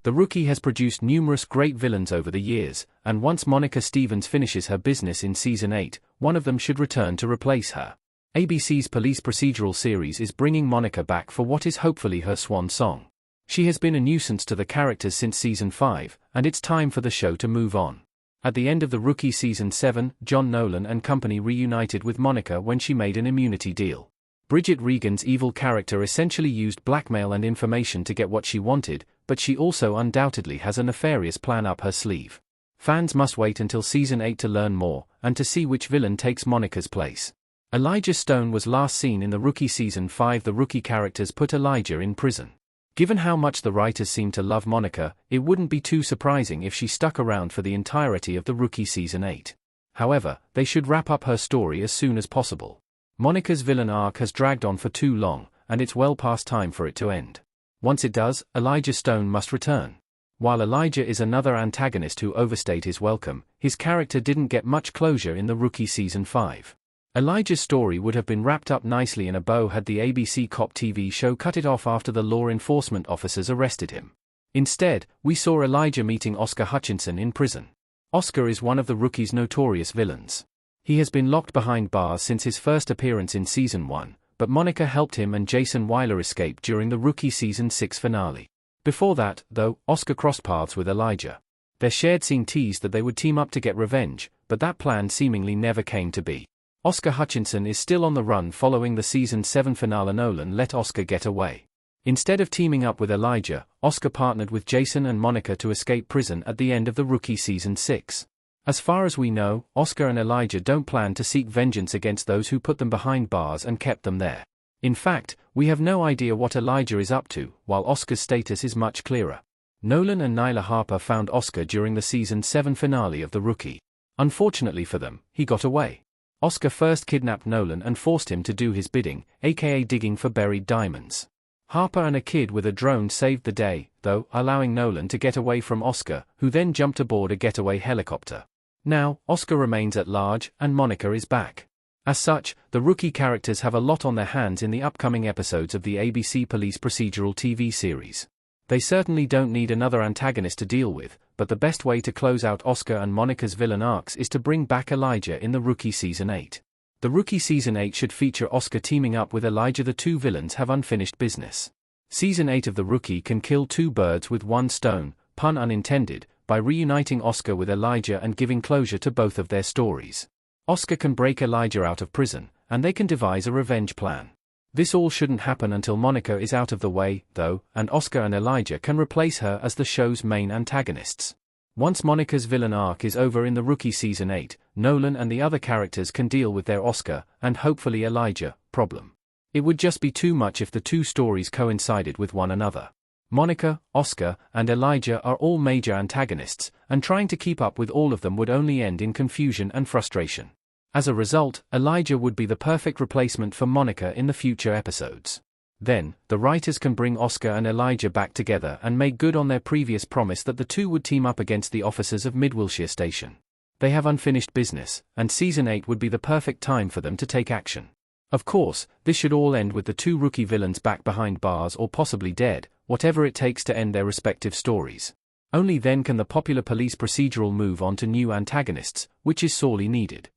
The Rookie has produced numerous great villains over the years, and once Monica Stevens finishes her business in Season 8, one of them should return to replace her. ABC's police procedural series is bringing Monica back for what is hopefully her swan song. She has been a nuisance to the characters since Season 5, and it's time for the show to move on. At the end of The Rookie Season 7, John Nolan and company reunited with Monica when she made an immunity deal. Bridget Regan's evil character essentially used blackmail and information to get what she wanted, but she also undoubtedly has a nefarious plan up her sleeve. Fans must wait until Season 8 to learn more, and to see which villain takes Monica's place. Elijah Stone was last seen in The Rookie Season 5. The Rookie characters put Elijah in prison. Given how much the writers seem to love Monica, it wouldn't be too surprising if she stuck around for the entirety of The Rookie Season 8. However, they should wrap up her story as soon as possible. Monica's villain arc has dragged on for too long, and it's well past time for it to end. Once it does, Elijah Stone must return. While Elijah is another antagonist who overstayed his welcome, his character didn't get much closure in The Rookie Season 5. Elijah's story would have been wrapped up nicely in a bow had the ABC cop TV show cut it off after the law enforcement officers arrested him. Instead, we saw Elijah meeting Oscar Hutchinson in prison. Oscar is one of the Rookie's notorious villains. He has been locked behind bars since his first appearance in Season 1, but Monica helped him and Jason Weiler escape during the Rookie Season 6 finale. Before that, though, Oscar crossed paths with Elijah. Their shared scene teased that they would team up to get revenge, but that plan seemingly never came to be. Oscar Hutchinson is still on the run following the Season 7 finale. Nolan let Oscar get away. Instead of teaming up with Elijah, Oscar partnered with Jason and Monica to escape prison at the end of the Rookie Season 6. As far as we know, Oscar and Elijah don't plan to seek vengeance against those who put them behind bars and kept them there. In fact, we have no idea what Elijah is up to, while Oscar's status is much clearer. Nolan and Nyla Harper found Oscar during the Season 7 finale of The Rookie. Unfortunately for them, he got away. Oscar first kidnapped Nolan and forced him to do his bidding, aka digging for buried diamonds. Harper and a kid with a drone saved the day, though, allowing Nolan to get away from Oscar, who then jumped aboard a getaway helicopter. Now, Oscar remains at large, and Monica is back. As such, the Rookie characters have a lot on their hands in the upcoming episodes of the ABC police procedural TV series. They certainly don't need another antagonist to deal with, but the best way to close out Oscar and Monica's villain arcs is to bring back Elijah in The Rookie Season 8. The Rookie Season 8 should feature Oscar teaming up with Elijah. The two villains have unfinished business. Season 8 of The Rookie can kill two birds with one stone, pun unintended, by reuniting Oscar with Elijah and giving closure to both of their stories. Oscar can break Elijah out of prison, and they can devise a revenge plan. This all shouldn't happen until Monica is out of the way, though, and Oscar and Elijah can replace her as the show's main antagonists. Once Monica's villain arc is over in The Rookie Season 8, Nolan and the other characters can deal with their Oscar, and hopefully Elijah, problem. It would just be too much if the two stories coincided with one another. Monica, Oscar, and Elijah are all major antagonists, and trying to keep up with all of them would only end in confusion and frustration. As a result, Elijah would be the perfect replacement for Monica in the future episodes. Then, the writers can bring Oscar and Elijah back together and make good on their previous promise that the two would team up against the officers of Midwilshire Station. They have unfinished business, and Season 8 would be the perfect time for them to take action. Of course, this should all end with the two Rookie villains back behind bars or possibly dead, whatever it takes to end their respective stories. Only then can the popular police procedural move on to new antagonists, which is sorely needed.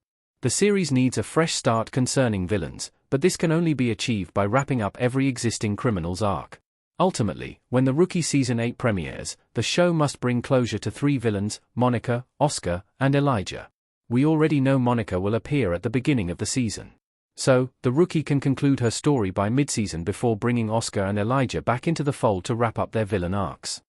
The series needs a fresh start concerning villains, but this can only be achieved by wrapping up every existing criminal's arc. Ultimately, when The Rookie Season 8 premieres, the show must bring closure to three villains: Monica, Oscar, and Elijah. We already know Monica will appear at the beginning of the season. So, The Rookie can conclude her story by mid-season before bringing Oscar and Elijah back into the fold to wrap up their villain arcs.